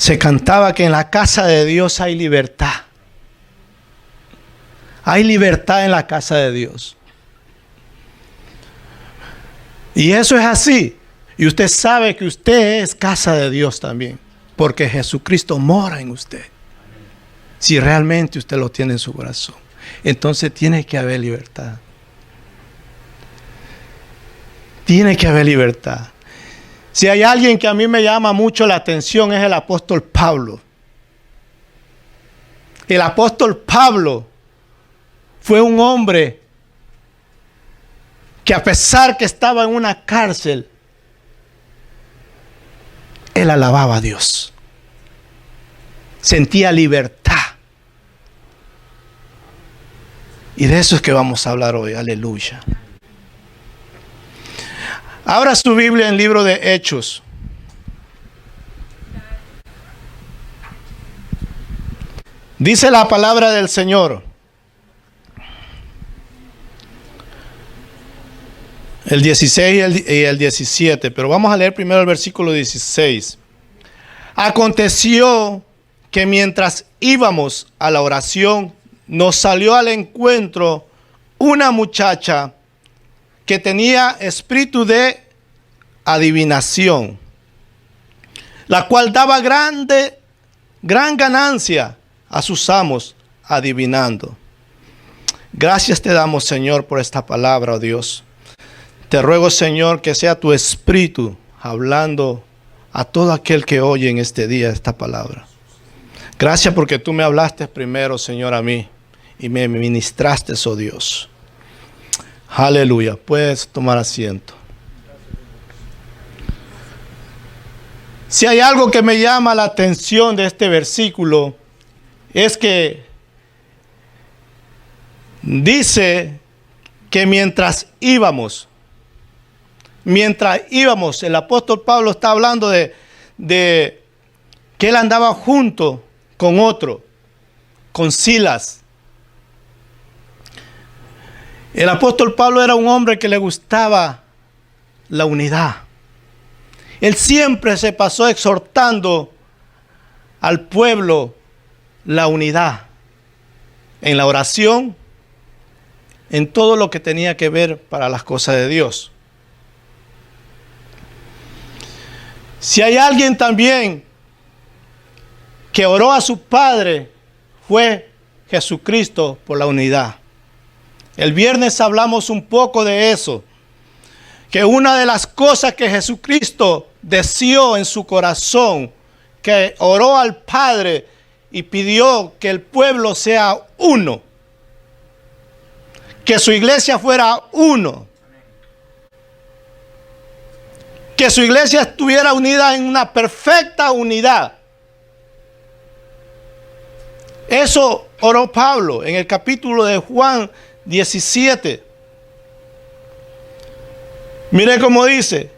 se cantaba que en la casa de Dios hay libertad. Hay libertad en la casa de Dios. Y eso es así. Y usted sabe que usted es casa de Dios también, porque Jesucristo mora en usted. Si realmente usted lo tiene en su corazón, entonces tiene que haber libertad. Tiene que haber libertad. Si hay alguien que a mí me llama mucho la atención, es el apóstol Pablo. El apóstol Pablo fue un hombre que, a pesar que estaba en una cárcel, él alababa a Dios. Sentía libertad. Y de eso es que vamos a hablar hoy. Aleluya. Abra su Biblia en el libro de Hechos. Dice la palabra del Señor. El 16 y el 17. Pero vamos a leer primero el versículo 16. Aconteció que mientras íbamos a la oración, nos salió al encuentro una muchacha que tenía espíritu de adivinación, la cual daba gran ganancia a sus amos adivinando. Gracias te damos, Señor, por esta palabra, oh Dios. Te ruego, Señor, que sea tu espíritu hablando a todo aquel que oye en este día esta palabra. Gracias porque tú me hablaste primero, Señor, a mí y me ministraste, oh Dios. Aleluya. Puedes tomar asiento. Si hay algo que me llama la atención de este versículo, es que dice que mientras íbamos, el apóstol Pablo está hablando de que él andaba junto con otro, con Silas. El apóstol Pablo era un hombre que le gustaba la unidad. Él siempre se pasó exhortando al pueblo la unidad en la oración, en todo lo que tenía que ver para las cosas de Dios. Si hay alguien también que oró a su Padre, fue Jesucristo por la unidad. El viernes hablamos un poco de eso, que una de las cosas que Jesucristo deseó en su corazón, que oró al Padre y pidió que el pueblo sea uno, que su iglesia fuera uno, que su iglesia estuviera unida en una perfecta unidad. Eso oró Pablo en el capítulo de Juan 17. Mire cómo dice: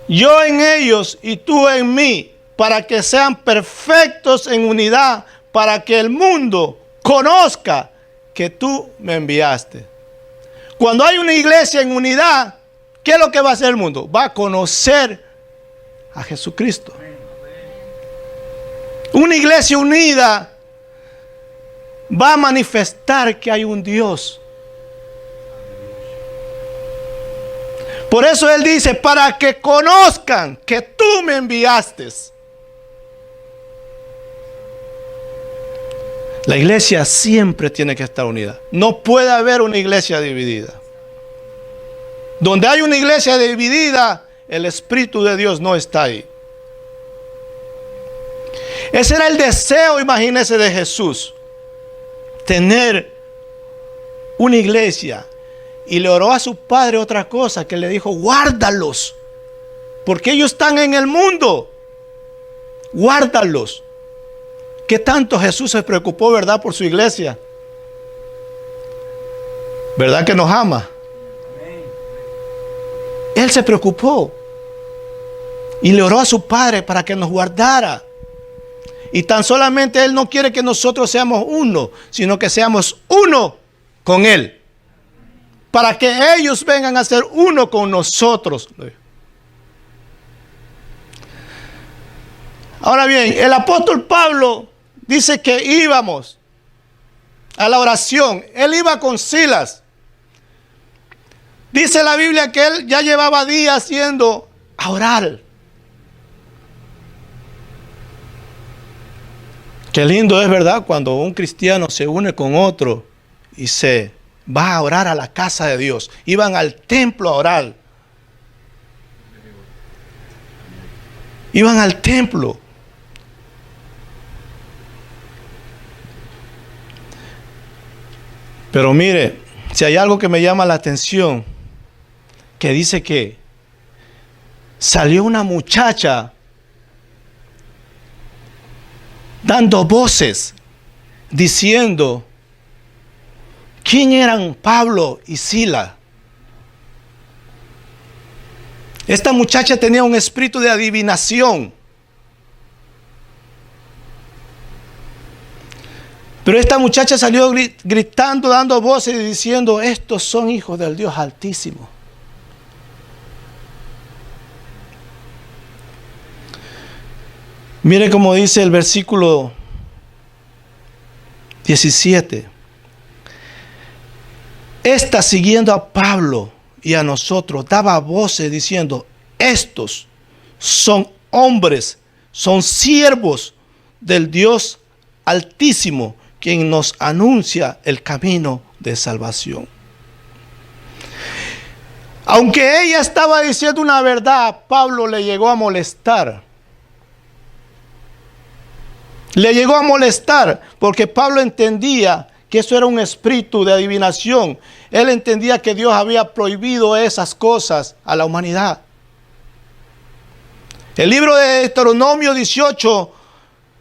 yo en ellos y tú en mí, para que sean perfectos en unidad, para que el mundo conozca que tú me enviaste. Cuando hay una iglesia en unidad, ¿qué es lo que va a hacer el mundo? Va a conocer a Jesucristo. Una iglesia unida va a manifestar que hay un Dios. Por eso Él dice, para que conozcan que tú me enviaste. La iglesia siempre tiene que estar unida. No puede haber una iglesia dividida. Donde hay una iglesia dividida, el Espíritu de Dios no está ahí. Ese era el deseo, imagínense, de Jesús. Tener una iglesia. Y le oró a su Padre otra cosa, que le dijo: guárdalos, porque ellos están en el mundo. Guárdalos. ¿Qué tanto Jesús se preocupó, verdad, por su iglesia? ¿Verdad que nos ama? Él se preocupó y le oró a su Padre para que nos guardara. Y tan solamente Él no quiere que nosotros seamos uno, sino que seamos uno con Él, para que ellos vengan a ser uno con nosotros. Ahora bien, el apóstol Pablo dice que íbamos a la oración. Él iba con Silas. Dice la Biblia que él ya llevaba días yendo a orar. Qué lindo es, ¿verdad?, cuando un cristiano se une con otro y se va a orar a la casa de Dios. Iban al templo a orar. Iban al templo. Pero mire, si hay algo que me llama la atención, que dice que salió una muchacha dando voces, diciendo quién eran Pablo y Silas. Esta muchacha tenía un espíritu de adivinación. Pero esta muchacha salió gritando, dando voces y diciendo, estos son hijos del Dios Altísimo. Mire cómo dice el versículo 17. Esta, siguiendo a Pablo y a nosotros, daba voces diciendo, estos son hombres, son siervos del Dios Altísimo, quien nos anuncia el camino de salvación. Aunque ella estaba diciendo una verdad, Pablo le llegó a molestar. Le llegó a molestar porque Pablo entendía que eso era un espíritu de adivinación. Él entendía que Dios había prohibido esas cosas a la humanidad. El libro de Deuteronomio 18,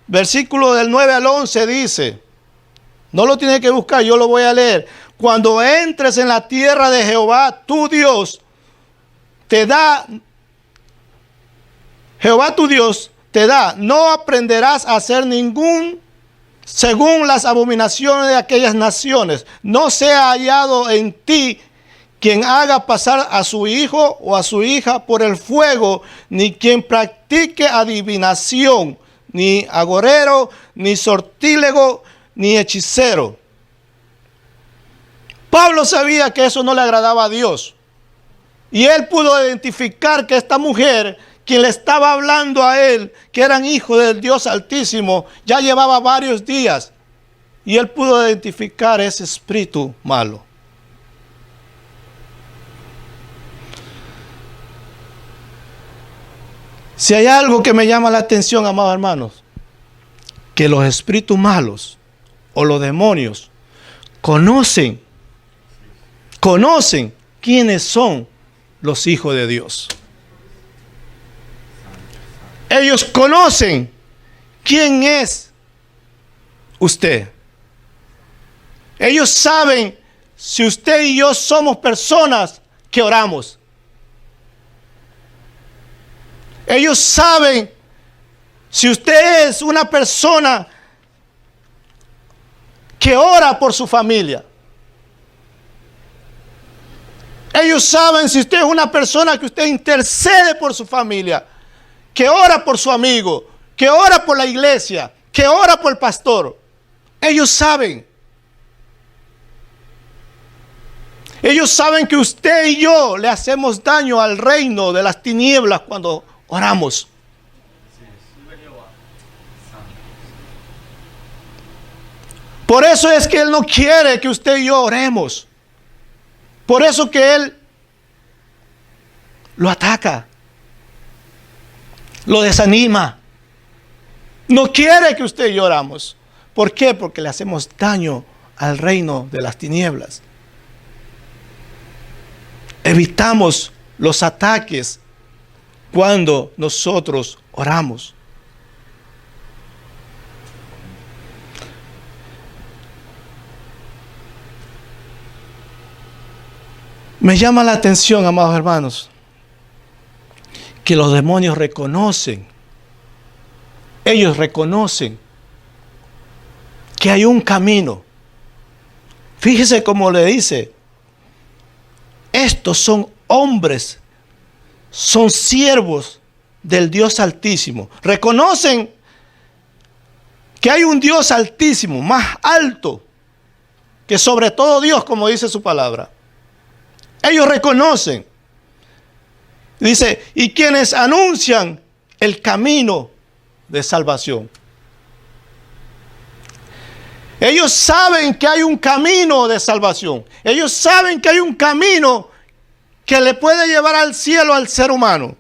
versículo del 9 al 11 dice, no lo tienes que buscar, yo lo voy a leer. Cuando entres en la tierra de Jehová, tu Dios, te da, Jehová tu Dios te da, no aprenderás a hacer ningún, según las abominaciones de aquellas naciones. No sea hallado en ti quien haga pasar a su hijo o a su hija por el fuego, ni quien practique adivinación, ni agorero, ni sortílego, ni hechicero. Pablo sabía que eso no le agradaba a Dios. Y él pudo identificar que esta mujer, quien le estaba hablando a él, que eran hijos del Dios Altísimo, ya llevaba varios días. Y él pudo identificar ese espíritu malo. Si hay algo que me llama la atención, amados hermanos, que los espíritus malos o los demonios conocen quiénes son los hijos de Dios. Ellos conocen quién es usted. Ellos saben si usted y yo somos personas que oramos. Ellos saben si usted es una persona que ora por su familia. Ellos saben si usted es una persona que usted intercede por su familia, que ora por su amigo, que ora por la iglesia, que ora por el pastor. Ellos saben. Ellos saben que usted y yo le hacemos daño al reino de las tinieblas cuando oramos. Por eso es que Él no quiere que usted y yo oremos. Por eso que Él lo ataca, lo desanima. No quiere que usted y yo oramos. ¿Por qué? Porque le hacemos daño al reino de las tinieblas. Evitamos los ataques cuando nosotros oramos. Me llama la atención, amados hermanos, que los demonios reconocen, ellos reconocen que hay un camino. Fíjese cómo le dice, estos son hombres, son siervos del Dios Altísimo. Reconocen que hay un Dios altísimo, más alto que sobre todo Dios, como dice su palabra. Ellos reconocen. Dice, y quienes anuncian el camino de salvación. Ellos saben que hay un camino de salvación. Ellos saben que hay un camino que le puede llevar al cielo al ser humano.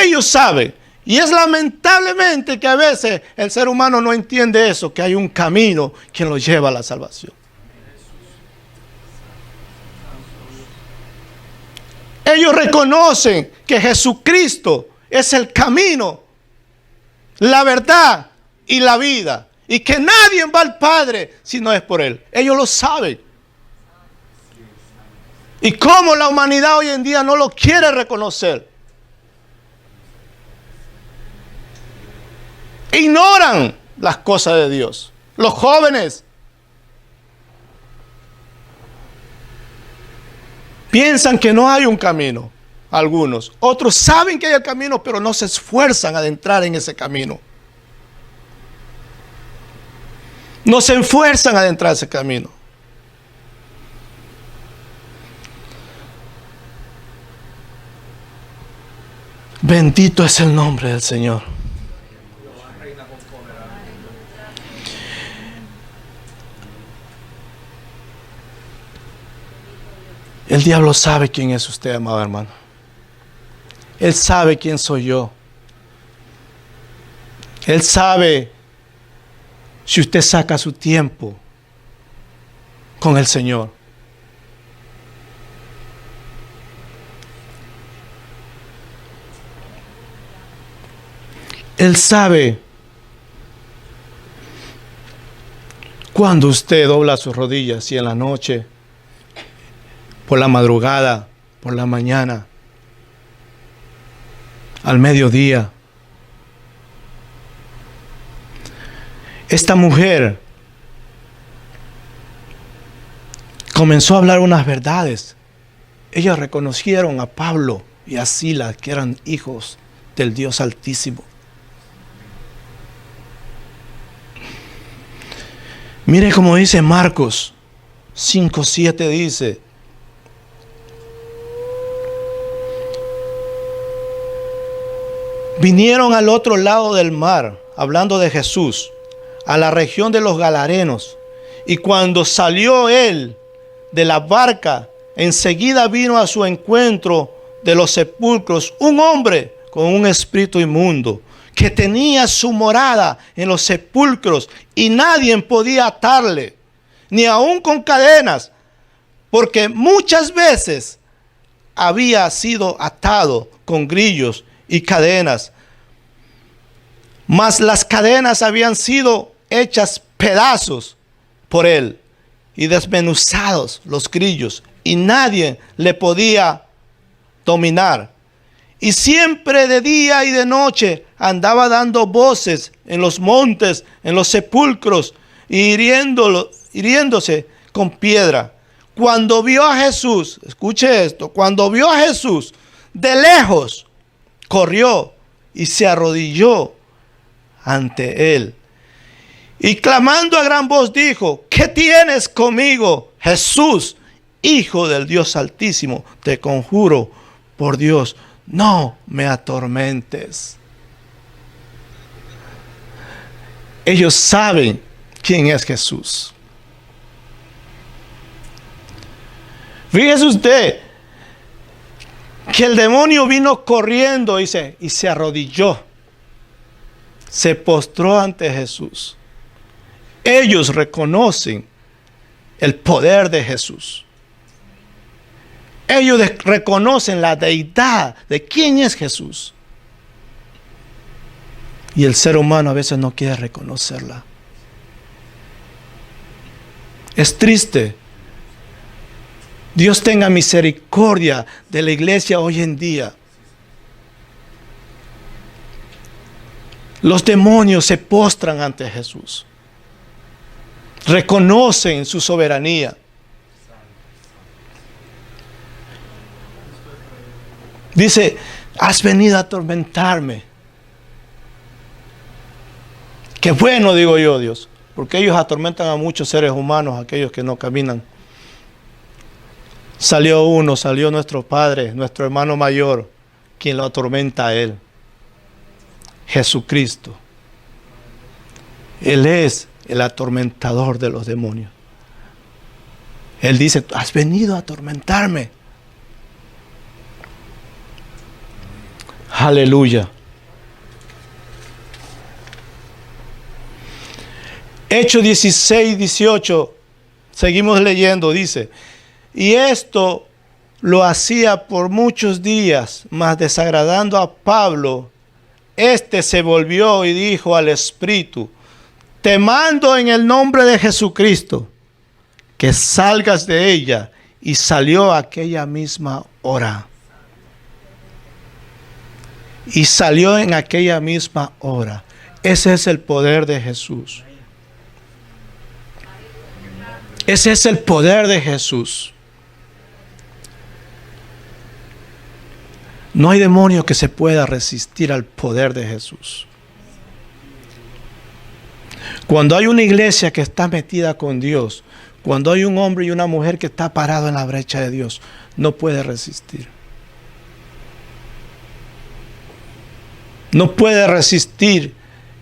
Ellos saben. Y es lamentablemente que a veces el ser humano no entiende eso, que hay un camino que lo lleva a la salvación. Ellos reconocen que Jesucristo es el camino, la verdad y la vida. Y que nadie va al Padre si no es por Él. Ellos lo saben. Y cómo la humanidad hoy en día no lo quiere reconocer. Ignoran las cosas de Dios. Los jóvenes piensan que no hay un camino. Algunos. Otros saben que hay el camino, pero no se esfuerzan a adentrar en ese camino. No se esfuerzan a adentrar en ese camino. Bendito es el nombre del Señor. El diablo sabe quién es usted, amado hermano. Él sabe quién soy yo. Él sabe si usted saca su tiempo con el Señor. Él sabe cuando usted dobla sus rodillas, si en la noche, por la madrugada, por la mañana, al mediodía. Esta mujer comenzó a hablar unas verdades. Ellos reconocieron a Pablo y a Silas, que eran hijos del Dios Altísimo. Mire cómo dice Marcos 5:7, dice: vinieron al otro lado del mar, hablando de Jesús, a la región de los Galarenos. Y cuando salió él de la barca, enseguida vino a su encuentro de los sepulcros un hombre con un espíritu inmundo, que tenía su morada en los sepulcros, y nadie podía atarle, ni aun con cadenas, porque muchas veces había sido atado con grillos y cadenas, mas las cadenas habían sido hechas pedazos por él y desmenuzados los grillos, y nadie le podía dominar. Y siempre de día y de noche andaba dando voces en los montes, en los sepulcros, y hiriéndose con piedra. Cuando vio a Jesús, escuche esto, cuando vio a Jesús de lejos, corrió y se arrodilló ante él. Y clamando a gran voz dijo: ¿qué tienes conmigo, Jesús, Hijo del Dios Altísimo? Te conjuro por Dios, no me atormentes. Ellos saben quién es Jesús. Fíjese usted que el demonio vino corriendo y se arrodilló. Se postró ante Jesús. Ellos reconocen el poder de Jesús. Ellos reconocen la deidad de quién es Jesús. Y el ser humano a veces no quiere reconocerla. Es triste. Dios tenga misericordia de la iglesia hoy en día. Los demonios se postran ante Jesús. Reconocen su soberanía. Dice: has venido a atormentarme. Qué bueno, digo yo, Dios, porque ellos atormentan a muchos seres humanos, aquellos que no caminan. Salió uno, salió nuestro Padre, nuestro hermano mayor, quien lo atormenta a él. Jesucristo. Él es el atormentador de los demonios. Él dice, has venido a atormentarme. Aleluya. Hechos 16, 18, seguimos leyendo, dice, y esto lo hacía por muchos días, mas desagradando a Pablo, este se volvió y dijo al Espíritu, te mando en el nombre de Jesucristo, que salgas de ella, y salió aquella misma hora. Y salió en aquella misma hora. Ese es el poder de Jesús. Ese es el poder de Jesús. No hay demonio que se pueda resistir al poder de Jesús. Cuando hay una iglesia que está metida con Dios, cuando hay un hombre y una mujer que está parado en la brecha de Dios, no puede resistir. No puede resistir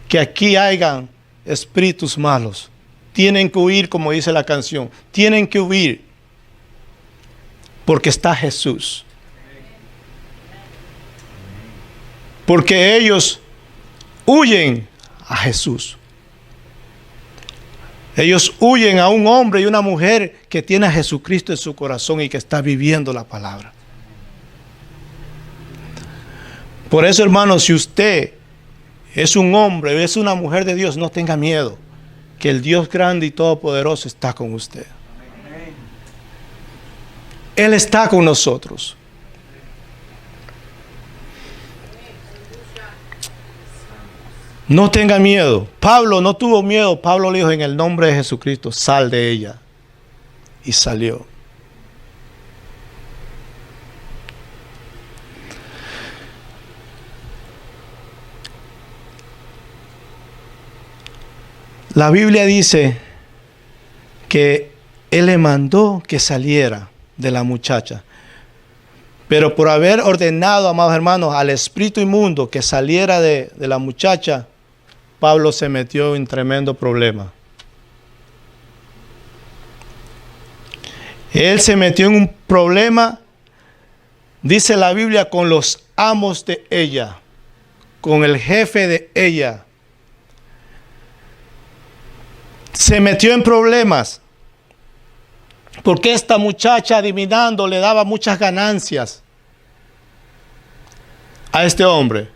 que aquí hayan espíritus malos. Tienen que huir, como dice la canción. Tienen que huir. Porque está Jesús. Porque ellos huyen a Jesús. Ellos huyen a un hombre y una mujer que tiene a Jesucristo en su corazón y que está viviendo la palabra. Por eso, hermanos, si usted es un hombre, es una mujer de Dios, no tenga miedo. Que el Dios grande y todopoderoso está con usted. Él está con nosotros. No tenga miedo. Pablo no tuvo miedo. Pablo le dijo en el nombre de Jesucristo, sal de ella. Y salió. La Biblia dice que él le mandó que saliera de la muchacha. Pero por haber ordenado, amados hermanos, al espíritu inmundo que saliera de la muchacha, Pablo se metió en tremendo problema. Él se metió en un problema, dice la Biblia, con los amos de ella, con el jefe de ella. Se metió en problemas porque esta muchacha, adivinando, le daba muchas ganancias a este hombre.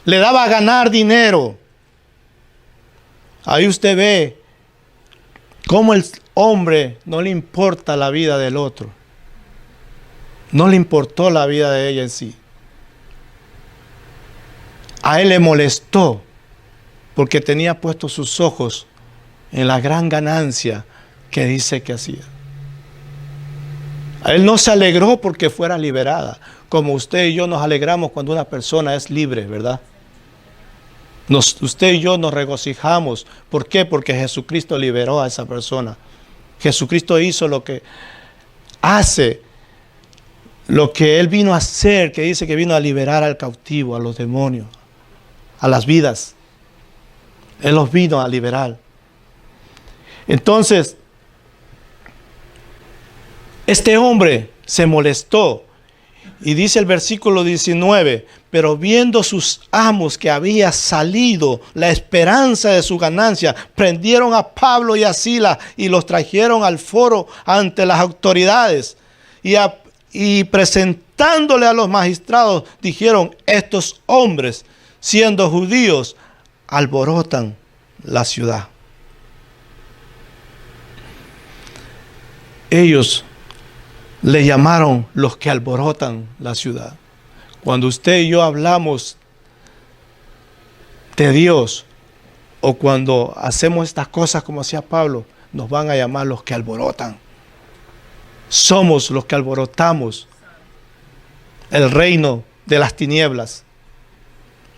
Le daba a ganar dinero. Ahí usted ve cómo el hombre no le importa la vida del otro. No le importó la vida de ella en sí. A él le molestó porque tenía puestos sus ojos en la gran ganancia que dice que hacía. A él no se alegró porque fuera liberada, como usted y yo nos alegramos cuando una persona es libre, ¿verdad? Usted y yo nos regocijamos. ¿Por qué? Porque Jesucristo liberó a esa persona. Jesucristo hizo lo que hace, lo que Él vino a hacer, que dice que vino a liberar al cautivo, a los demonios, a las vidas. Él los vino a liberar. Entonces, este hombre se molestó y dice el versículo 19, pero viendo sus amos que había salido la esperanza de su ganancia, prendieron a Pablo y a Silas y los trajeron al foro ante las autoridades y presentándole a los magistrados, dijeron, estos hombres, siendo judíos, alborotan la ciudad. Ellos le llamaron los que alborotan la ciudad. Cuando usted y yo hablamos de Dios, o cuando hacemos estas cosas como hacía Pablo, nos van a llamar los que alborotan. Somos los que alborotamos el reino de las tinieblas,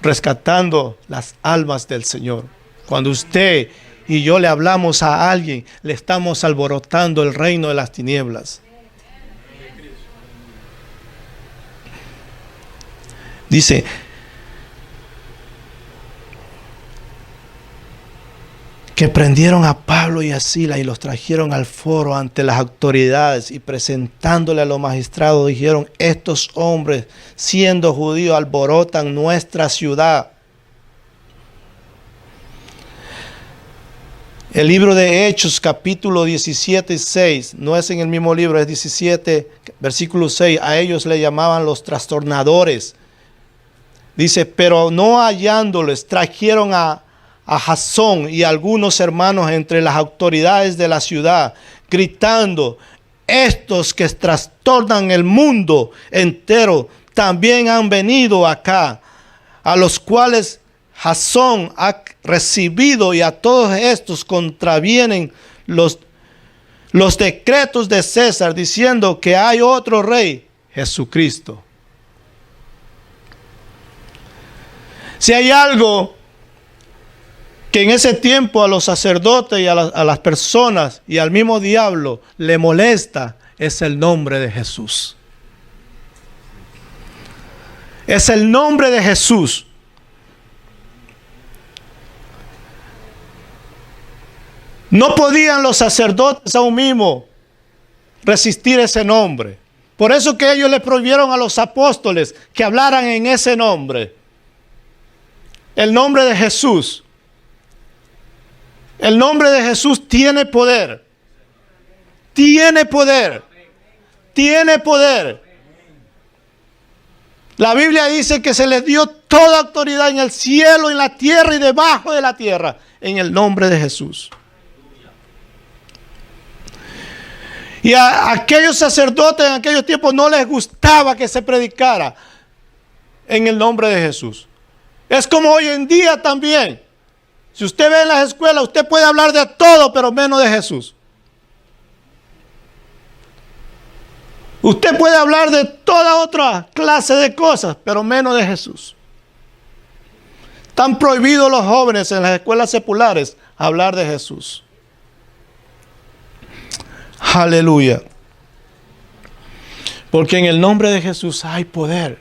rescatando las almas del Señor. Cuando usted y yo le hablamos a alguien, le estamos alborotando el reino de las tinieblas. Dice, que prendieron a Pablo y a Silas y los trajeron al foro ante las autoridades y presentándole a los magistrados dijeron, estos hombres siendo judíos alborotan nuestra ciudad. El libro de Hechos capítulo 17, 6, no es en el mismo libro, es 17, versículo 6, a ellos le llamaban los trastornadores. Dice, pero no hallándoles, trajeron a Jasón y algunos hermanos entre las autoridades de la ciudad, gritando, estos que trastornan el mundo entero, también han venido acá, a los cuales Jasón ha recibido y a todos estos contravienen los decretos de César, diciendo que hay otro rey, Jesucristo. Si hay algo que en ese tiempo a los sacerdotes y a las personas y al mismo diablo le molesta, es el nombre de Jesús. Es el nombre de Jesús. No podían los sacerdotes aún mismo resistir ese nombre. Por eso que ellos le prohibieron a los apóstoles que hablaran en ese nombre. El nombre de Jesús. El nombre de Jesús tiene poder. Tiene poder. Tiene poder. La Biblia dice que se les dio toda autoridad en el cielo, en la tierra y debajo de la tierra, en el nombre de Jesús. Y a aquellos sacerdotes en aquellos tiempos no les gustaba que se predicara en el nombre de Jesús. Es como hoy en día también. Si usted ve en las escuelas, usted puede hablar de todo, pero menos de Jesús. Usted puede hablar de toda otra clase de cosas, pero menos de Jesús. Están prohibidos los jóvenes en las escuelas seculares hablar de Jesús. Aleluya. Porque en el nombre de Jesús hay poder.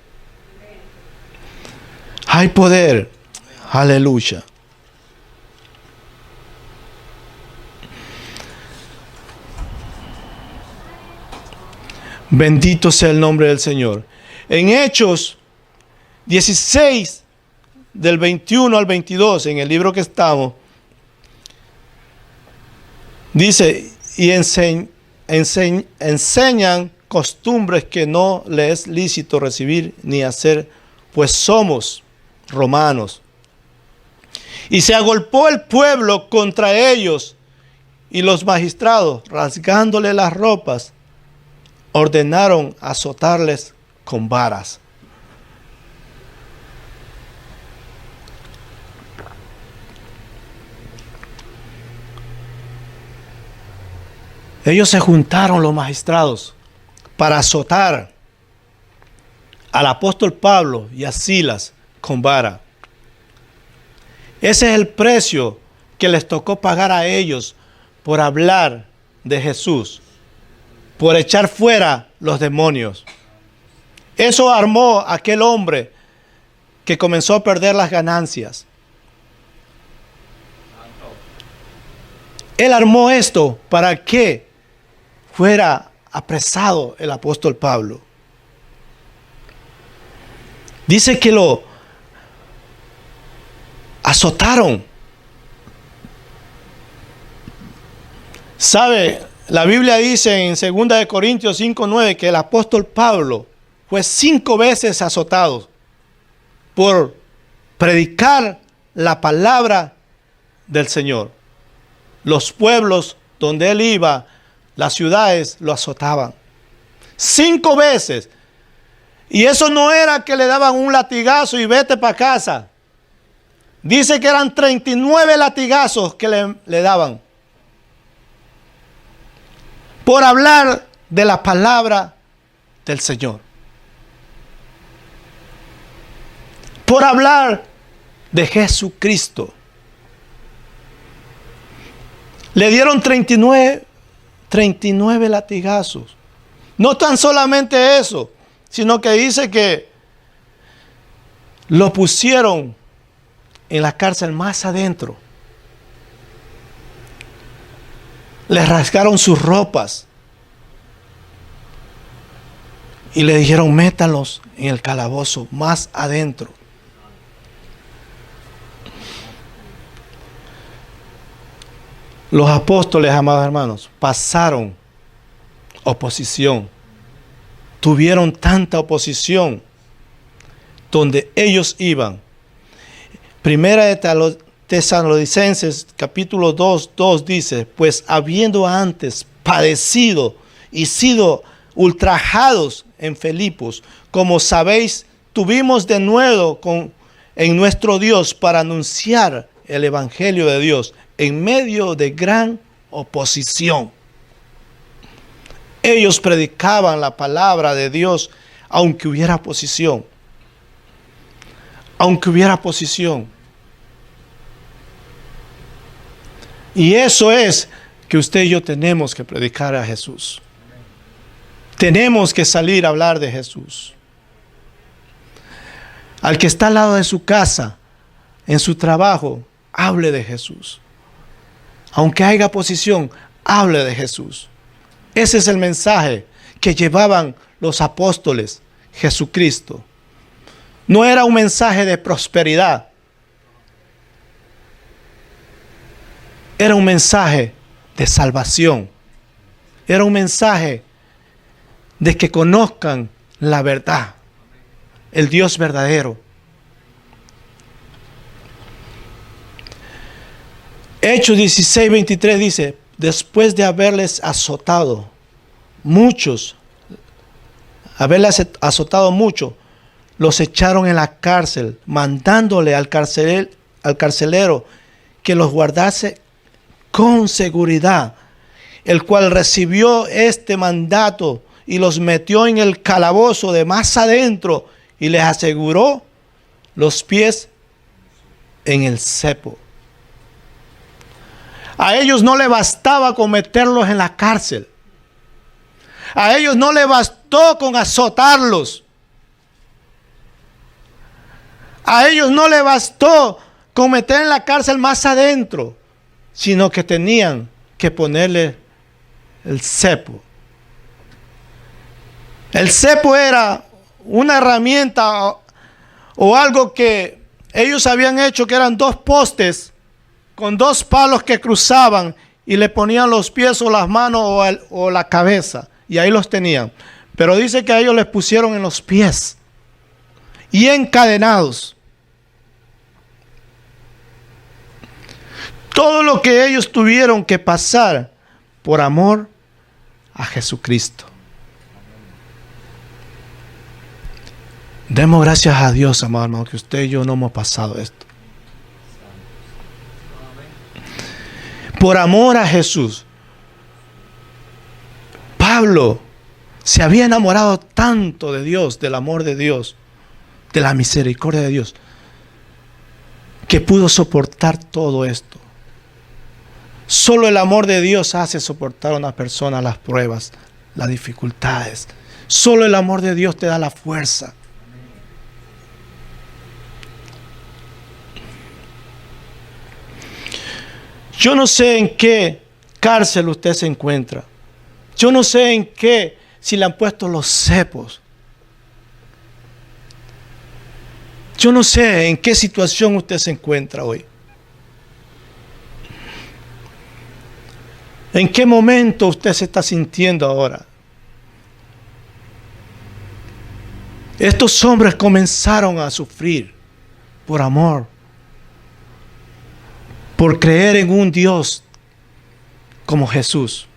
Hay poder. Aleluya. Bendito sea el nombre del Señor. En Hechos 16, del 21 al 22, en el libro que estamos, dice, y enseñan costumbres que no les es lícito recibir ni hacer, pues somos romanos. Y se agolpó el pueblo contra ellos y los magistrados, rasgándole las ropas, ordenaron azotarles con varas. Ellos se juntaron, los magistrados, para azotar al apóstol Pablo y a Silas con vara. Ese es el precio que les tocó pagar a ellos por hablar de Jesús, por echar fuera los demonios. Eso armó aquel hombre que comenzó a perder las ganancias. Él armó esto para que fuera apresado el apóstol Pablo. Dice que lo azotaron. ¿Sabe? La Biblia dice en 2 Corintios 5:9 que el apóstol Pablo fue 5 veces azotado por predicar la palabra del Señor. Los pueblos donde él iba, las ciudades, lo azotaban. 5 veces. Y eso no era que le daban un latigazo y vete para casa. Dice que eran 39 latigazos que le daban. Por hablar de la palabra del Señor. Por hablar de Jesucristo. Le dieron 39 latigazos. No tan solamente eso, sino que dice que lo pusieron en la cárcel más adentro. Le rasgaron sus ropas y le dijeron: métalos en el calabozo más adentro. Los apóstoles, amados hermanos, pasaron oposición. Tuvieron tanta oposición donde ellos iban. Primera de Tesalonicenses, capítulo 2 dice: pues habiendo antes padecido y sido ultrajados en Filipos, como sabéis, tuvimos de nuevo en nuestro Dios para anunciar el evangelio de Dios en medio de gran oposición. Ellos predicaban la palabra de Dios aunque hubiera oposición. Aunque hubiera oposición. Y eso es que usted y yo tenemos que predicar a Jesús. Tenemos que salir a hablar de Jesús. Al que está al lado de su casa, en su trabajo, hable de Jesús. Aunque haya oposición, hable de Jesús. Ese es el mensaje que llevaban los apóstoles, Jesucristo. No era un mensaje de prosperidad. Era un mensaje de salvación. Era un mensaje de que conozcan la verdad, el Dios verdadero. Hechos 16:23 dice: después de haberles azotado mucho, los echaron en la cárcel, mandándole al carcelero que los guardase con seguridad, el cual recibió este mandato y los metió en el calabozo de más adentro y les aseguró los pies en el cepo. A ellos no le bastaba con meterlos en la cárcel. A ellos no le bastó con azotarlos. A ellos no le bastó con meter en la cárcel más adentro, sino que tenían que ponerle el cepo. El cepo era una herramienta o algo que ellos habían hecho, que eran 2 postes con 2 palos que cruzaban y le ponían los pies o las manos o la cabeza, y ahí los tenían. Pero dice que a ellos les pusieron en los pies y encadenados. Todo lo que ellos tuvieron que pasar por amor a Jesucristo. Demos gracias a Dios, amado hermano, que usted y yo no hemos pasado esto. Por amor a Jesús. Pablo se había enamorado tanto de Dios, del amor de Dios, de la misericordia de Dios, que pudo soportar todo esto. Solo el amor de Dios hace soportar a una persona las pruebas, las dificultades. Solo el amor de Dios te da la fuerza. Yo no sé en qué cárcel usted se encuentra. Yo no sé en qué, si le han puesto los cepos. Yo no sé en qué situación usted se encuentra hoy. ¿En qué momento usted se está sintiendo ahora? Estos hombres comenzaron a sufrir por amor, por creer en un Dios como Jesús.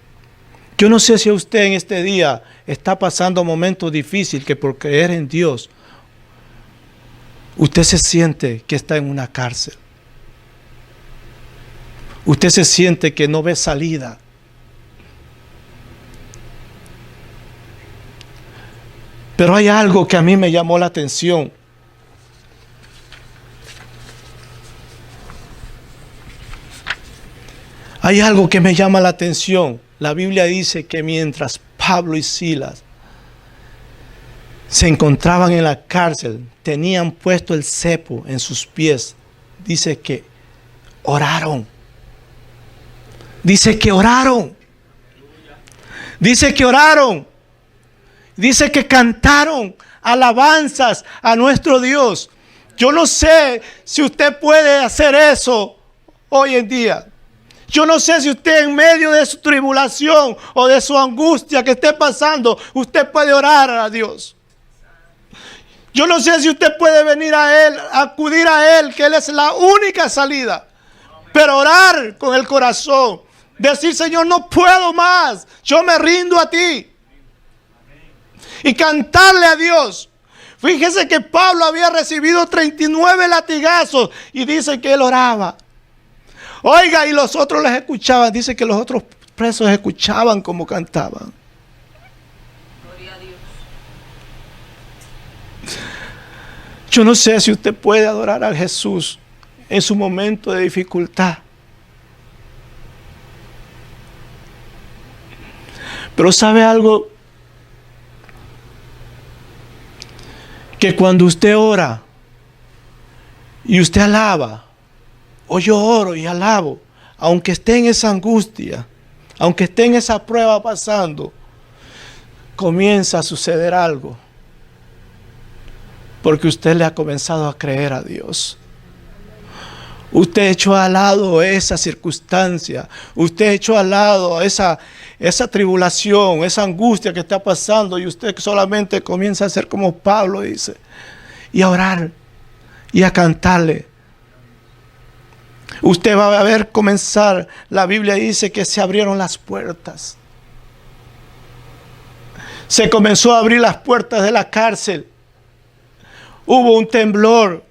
Yo no sé si usted en este día está pasando momentos difíciles, que por creer en Dios usted se siente que está en una cárcel. Usted se siente que no ve salida. Pero hay algo que a mí me llamó la atención. Hay algo que me llama la atención. La Biblia dice que mientras Pablo y Silas se encontraban en la cárcel, tenían puesto el cepo en sus pies. Dice que oraron. Dice que oraron. Dice que oraron. Dice que cantaron alabanzas a nuestro Dios. Yo no sé si usted puede hacer eso hoy en día. Yo no sé si usted en medio de su tribulación o de su angustia que esté pasando, usted puede orar a Dios. Yo no sé si usted puede venir a Él, acudir a Él, que Él es la única salida. Pero orar con el corazón. Decir, Señor, no puedo más. Yo me rindo a ti. Y cantarle a Dios. Fíjese que Pablo había recibido 39 latigazos. Y dice que él oraba. Oiga, y los otros les escuchaban. Dice que los otros presos escuchaban como cantaban. Gloria a Dios. Yo no sé si usted puede adorar a Jesús en su momento de dificultad. Pero ¿sabe algo? Que cuando usted ora y usted alaba, o yo oro y alabo, aunque esté en esa angustia, aunque esté en esa prueba pasando, comienza a suceder algo. Porque usted le ha comenzado a creer a Dios. Usted echó al lado esa circunstancia. Usted echó al lado esa tribulación, esa angustia que está pasando. Y usted solamente comienza a ser como Pablo dice. Y a orar. Y a cantarle. Usted va a ver comenzar. La Biblia dice que se abrieron las puertas. Se comenzó a abrir las puertas de la cárcel. Hubo un temblor.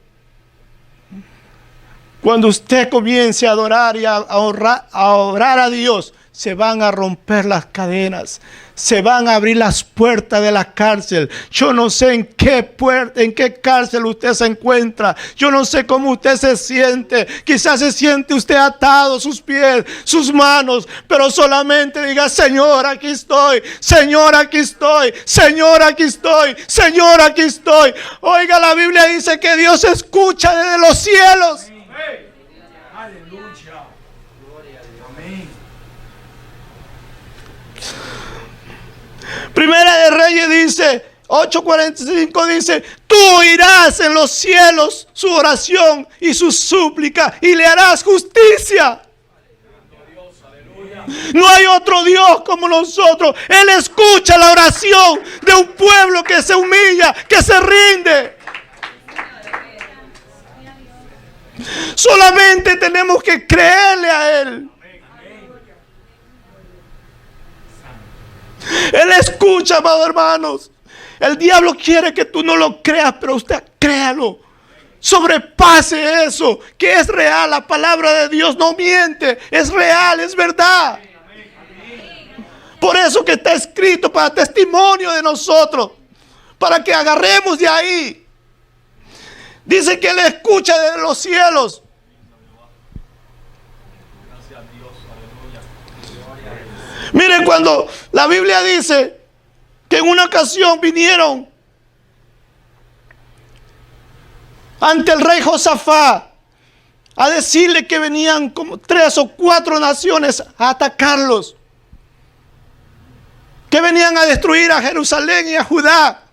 Cuando usted comience a adorar y a orar a Dios, se van a romper las cadenas, se van a abrir las puertas de la cárcel. Yo no sé en qué cárcel usted se encuentra. Yo no sé cómo usted se siente. Quizás se siente usted atado, sus pies, sus manos, pero solamente diga, Señor, aquí estoy. Señor, aquí estoy. Señor, aquí estoy. Señor, aquí estoy. Oiga, la Biblia dice que Dios escucha desde los cielos. Aleluya. Gloria a Dios. Amén. Primera de Reyes dice, 8:45 dice, tú oirás en los cielos su oración y su súplica y le harás justicia. No hay otro Dios como nosotros. Él escucha la oración de un pueblo que se humilla, que se rinde. Solamente tenemos que creerle a Él. Él escucha, amados hermanos. El diablo quiere que tú no lo creas, pero usted créalo. Sobrepase eso, que es real. La palabra de Dios no miente, es real, es verdad. Por eso que está escrito para testimonio de nosotros, para que agarremos de ahí. Dice que Él escucha desde los cielos. Miren, cuando la Biblia dice que en una ocasión vinieron ante el rey Josafat a decirle que venían como 3 o 4 naciones a atacarlos, que venían a destruir a Jerusalén y a Judá.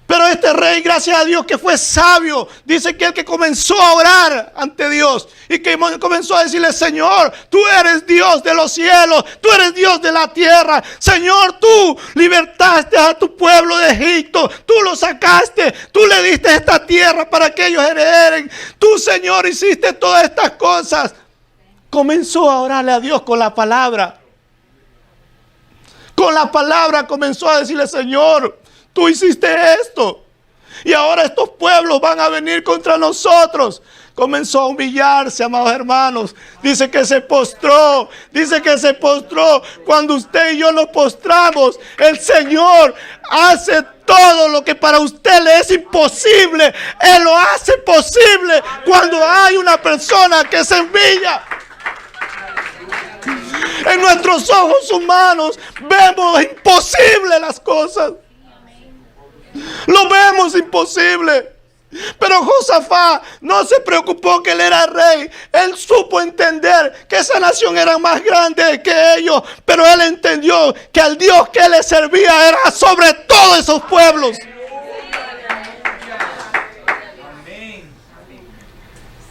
Pero este rey, gracias a Dios que fue sabio, dice que el que comenzó a orar ante Dios y que comenzó a decirle, Señor, tú eres Dios de los cielos, tú eres Dios de la tierra. Señor, tú libertaste a tu pueblo de Egipto, tú lo sacaste, tú le diste esta tierra para que ellos hereden. Tú, Señor, hiciste todas estas cosas. Comenzó a orarle a Dios con la palabra. Con la palabra comenzó a decirle, Señor, tú hiciste esto. Y ahora estos pueblos van a venir contra nosotros. Comenzó a humillarse, amados hermanos. Dice que se postró. Dice que se postró. Cuando usted y yo nos postramos, el Señor hace todo lo que para usted le es imposible. Él lo hace posible cuando hay una persona que se humilla. En nuestros ojos humanos vemos imposible las cosas. Lo vemos imposible. Pero Josafat no se preocupó que él era rey. Él supo entender que esa nación era más grande que ellos. Pero él entendió que al Dios que él le servía era sobre todos esos pueblos.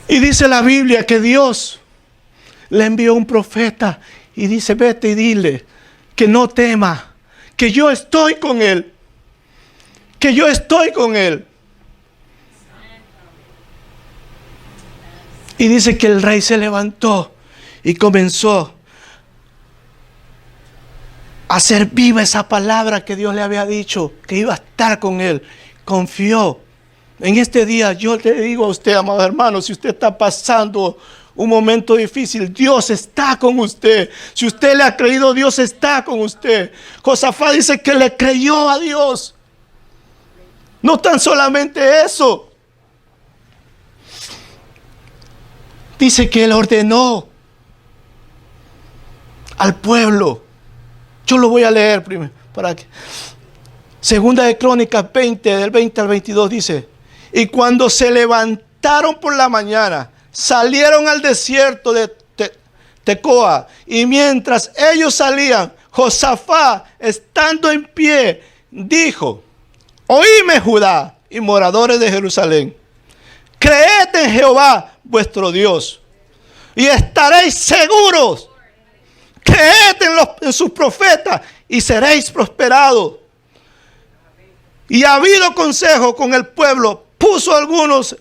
Y dice la Biblia que Dios le envió un profeta y dice: vete y dile que no tema, que yo estoy con él. Que yo estoy con él. Y dice que el rey se levantó y comenzó a hacer viva esa palabra que Dios le había dicho, que iba a estar con él. Confió. En este día yo le digo a usted, amado hermano, si usted está pasando un momento difícil, Dios está con usted. Si usted le ha creído, Dios está con usted. Josafat dice que le creyó a Dios. No tan solamente eso. Dice que él ordenó al pueblo. Yo lo voy a leer primero. Para que. Segunda de Crónicas 20, del 20 al 22 dice: y cuando se levantaron por la mañana, salieron al desierto de Tecoa. Y mientras ellos salían, Josafat, estando en pie, dijo: oídme, Judá y moradores de Jerusalén. Creed en Jehová vuestro Dios y estaréis seguros. Creed en sus profetas y seréis prosperados. Y ha habido consejo con el pueblo. Puso algunos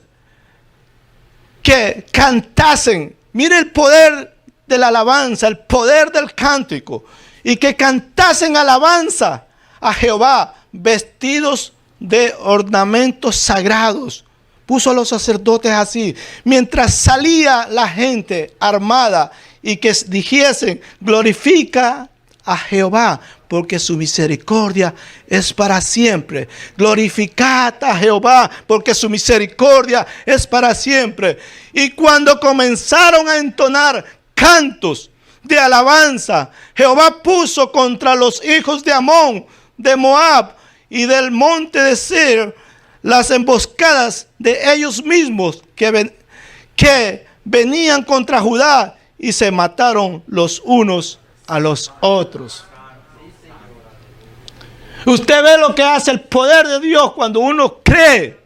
que cantasen. Mire el poder de la alabanza, el poder del cántico. Y que cantasen alabanza a Jehová, vestidos de ornamentos sagrados. Puso a los sacerdotes así. Mientras salía la gente armada, y que dijesen: glorifica a Jehová, porque su misericordia es para siempre. Glorificad a Jehová, porque su misericordia es para siempre. Y cuando comenzaron a entonar cantos de alabanza, Jehová puso contra los hijos de Amón, de Moab y del monte de Seir las emboscadas de ellos mismos que venían contra Judá, y se mataron los unos a los otros. Usted ve lo que hace el poder de Dios cuando uno cree.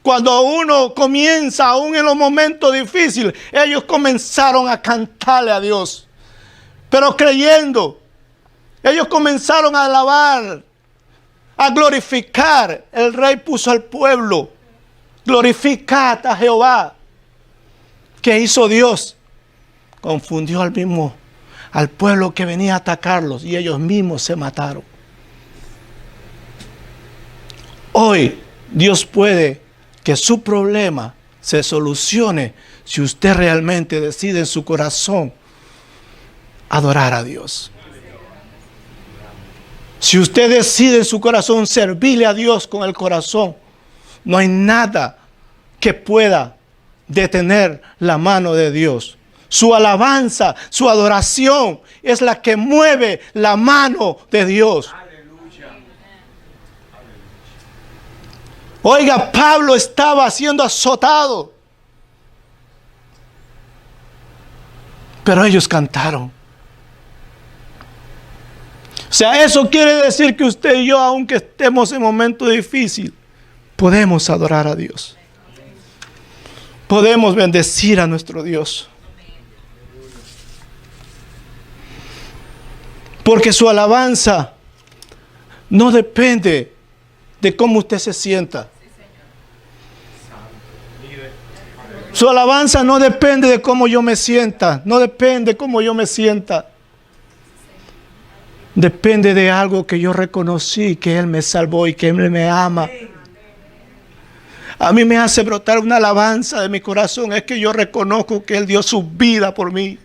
Cuando uno comienza, aún en los momentos difíciles, ellos comenzaron a cantarle a Dios. Pero creyendo, ellos comenzaron a alabar, a glorificar. El rey puso al pueblo: glorificad a Jehová. ¿Qué hizo Dios? Confundió al pueblo que venía a atacarlos, y ellos mismos se mataron. Hoy Dios puede que su problema se solucione si usted realmente decide en su corazón adorar a Dios. Si usted decide en su corazón servirle a Dios con el corazón, no hay nada que pueda detener la mano de Dios. Su alabanza, su adoración es la que mueve la mano de Dios. Oiga, Pablo estaba siendo azotado, pero ellos cantaron. O sea, eso quiere decir que usted y yo, aunque estemos en momentos difíciles, podemos adorar a Dios. Podemos bendecir a nuestro Dios. Porque su alabanza no depende de cómo usted se sienta. Su alabanza no depende de cómo yo me sienta. No depende de cómo yo me sienta. Depende de algo que yo reconocí, que Él me salvó y que Él me ama. A mí me hace brotar una alabanza de mi corazón. Es que yo reconozco que Él dio su vida por mí.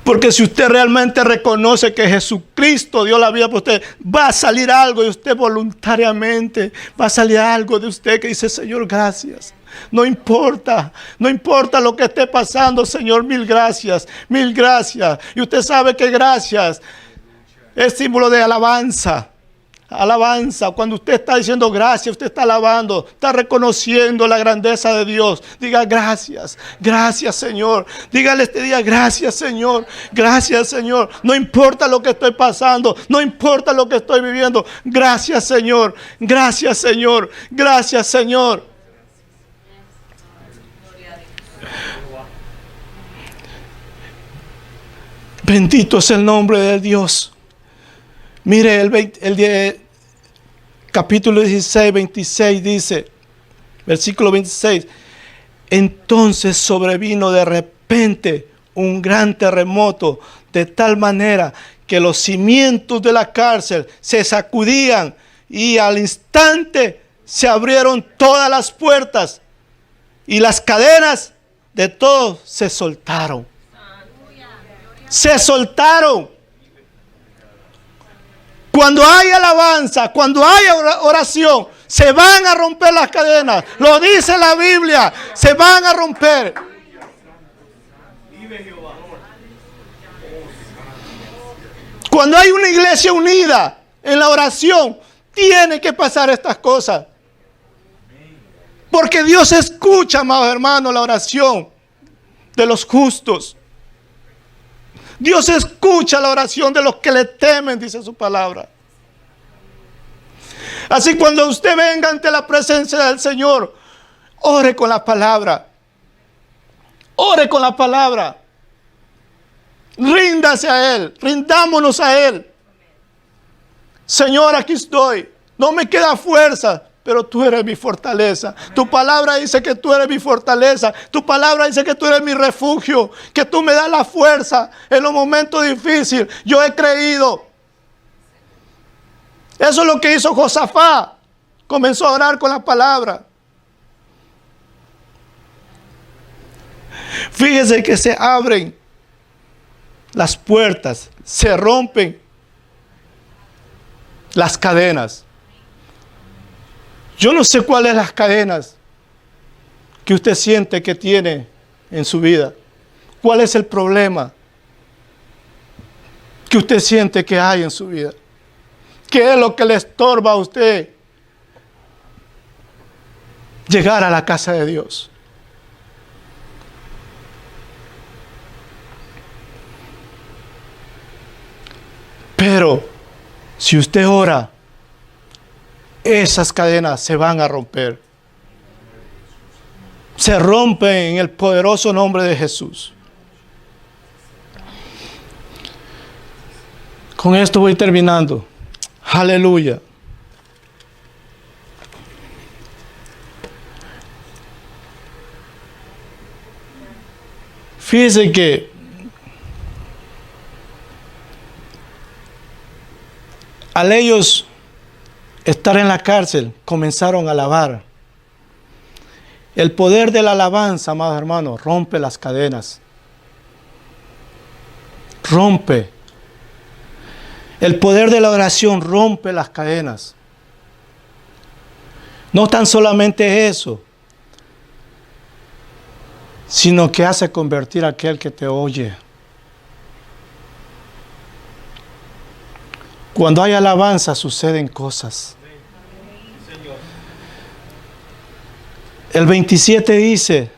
Porque si usted realmente reconoce que Jesucristo dio la vida por usted, va a salir algo de usted voluntariamente. Va a salir algo de usted que dice: Señor, gracias. No importa lo que esté pasando, Señor, mil gracias, mil gracias. Y usted sabe que gracias es símbolo de alabanza. Alabanza, cuando usted está diciendo gracias, usted está alabando, está reconociendo la grandeza de Dios. Diga gracias, gracias Señor. Dígale este día gracias Señor, gracias Señor. No importa lo que estoy pasando, no importa lo que estoy viviendo. Gracias Señor, gracias Señor, gracias Señor. Bendito es el nombre de Dios. Mire, capítulo 16, 26 dice, versículo 26. Entonces sobrevino de repente un gran terremoto, de tal manera que los cimientos de la cárcel se sacudían y al instante se abrieron todas las puertas y las cadenas de todos se soltaron. Se soltaron. Cuando hay alabanza, cuando hay oración, se van a romper las cadenas. Lo dice la Biblia, se van a romper. Cuando hay una iglesia unida en la oración, tiene que pasar estas cosas. Porque Dios escucha, amados hermanos, la oración de los justos. Dios escucha la oración de los que le temen, dice su palabra. Así cuando usted venga ante la presencia del Señor, ore con la palabra. Ore con la palabra. Ríndase a Él, rindámonos a Él. Señor, aquí estoy. No me queda fuerza, pero tú eres mi fortaleza. Tu palabra dice que tú eres mi fortaleza. Tu palabra dice que tú eres mi refugio. Que tú me das la fuerza en los momentos difíciles. Yo he creído. Eso es lo que hizo Josafat. Comenzó a orar con la palabra. Fíjese que se abren las puertas. Se rompen las cadenas. Yo no sé cuáles las cadenas que usted siente que tiene en su vida. ¿Cuál es el problema que usted siente que hay en su vida? ¿Qué es lo que le estorba a usted llegar a la casa de Dios? Pero si usted ora, esas cadenas se van a romper. Se rompen en el poderoso nombre de Jesús. Con esto voy terminando. Aleluya. Fíjense que al ellos estar en la cárcel, comenzaron a alabar. El poder de la alabanza, amados hermanos, rompe las cadenas. Rompe. El poder de la oración rompe las cadenas. No tan solamente eso, sino que hace convertir a aquel que te oye. Cuando hay alabanza suceden cosas. El 27 dice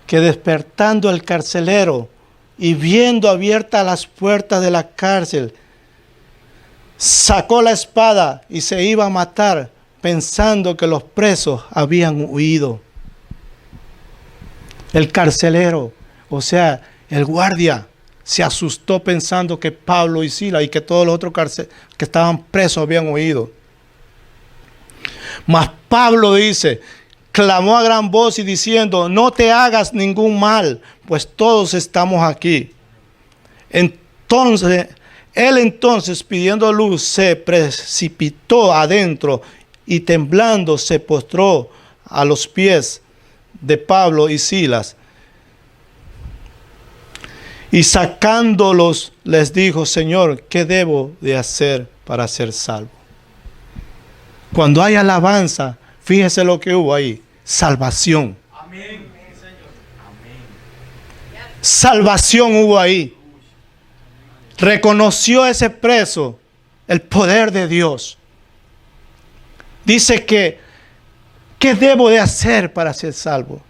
que despertando el carcelero y viendo abiertas las puertas de la cárcel, sacó la espada y se iba a matar pensando que los presos habían huido. El carcelero, o sea, el guardia, se asustó pensando que Pablo y Silas y que todos los otros que estaban presos habían huido. Mas Pablo dice, clamó a gran voz y diciendo, no te hagas ningún mal, pues todos estamos aquí. Entonces, él pidiendo luz se precipitó adentro y temblando se postró a los pies de Pablo y Silas. Y sacándolos les dijo, Señor, ¿qué debo de hacer para ser salvo? Cuando hay alabanza, fíjese lo que hubo ahí, salvación. Amén. Señor. Amén. Salvación hubo ahí. Reconoció ese preso el poder de Dios. Dice que, ¿qué debo de hacer para ser salvo?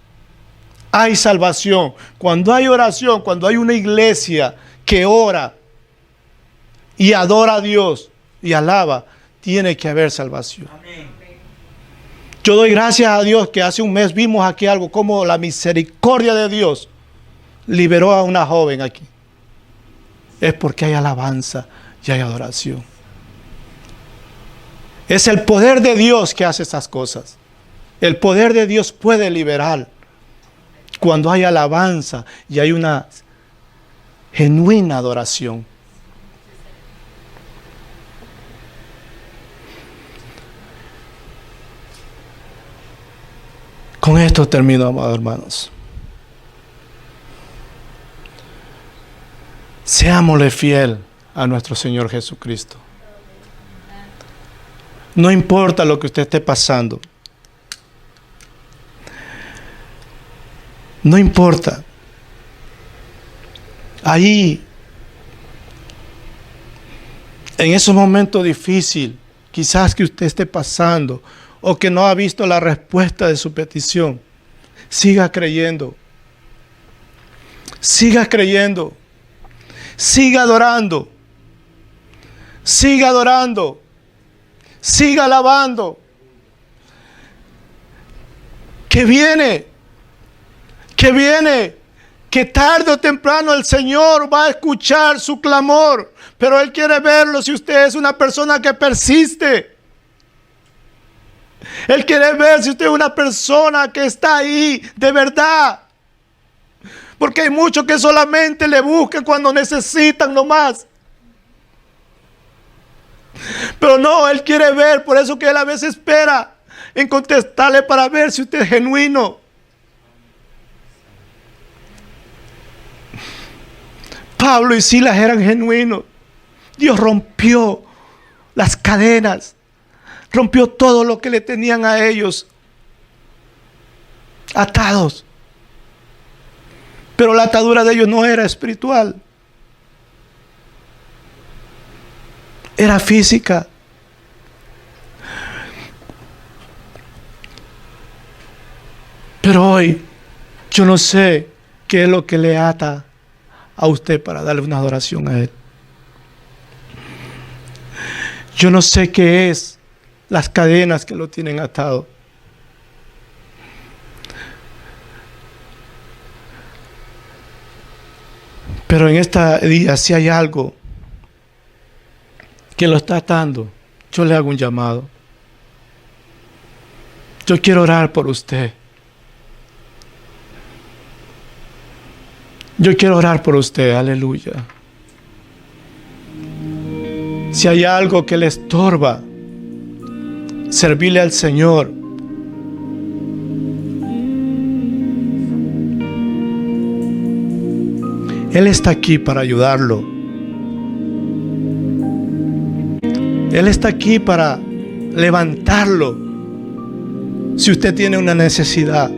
Hay salvación. Cuando hay oración, cuando hay una iglesia que ora y adora a Dios y alaba, tiene que haber salvación. Amén. Yo doy gracias a Dios que hace un mes vimos aquí algo como la misericordia de Dios liberó a una joven aquí. Es porque hay alabanza y hay adoración. Es el poder de Dios que hace esas cosas. El poder de Dios puede liberar cuando hay alabanza y hay una genuina adoración. Con esto termino, amados hermanos. Seámosle fiel a nuestro Señor Jesucristo. No importa lo que usted esté pasando. No importa. Ahí, en esos momentos difíciles, quizás que usted esté pasando o que no ha visto la respuesta de su petición, siga creyendo. Siga creyendo. Siga adorando. Siga adorando. Siga alabando. Que viene. Que viene. Que tarde o temprano el Señor va a escuchar su clamor. Pero Él quiere verlo si usted es una persona que persiste. Él quiere ver si usted es una persona que está ahí de verdad. Porque hay muchos que solamente le buscan cuando necesitan nomás. Pero no, Él quiere ver, por eso que Él a veces espera en contestarle para ver si usted es genuino. Pablo y Silas eran genuinos. Dios rompió las cadenas, rompió todo lo que le tenían a ellos atados. Pero la atadura de ellos no era espiritual, era física. Pero hoy yo no sé qué es lo que le ata a usted para darle una adoración a Él. Yo no sé qué es las cadenas que lo tienen atado. Pero en esta día, si hay algo que lo está atando, yo le hago un llamado. Yo quiero orar por usted. Yo quiero orar por usted, aleluya. Si hay algo que le estorba servirle al Señor, Él está aquí para ayudarlo. Él está aquí para levantarlo. Si usted tiene una necesidad,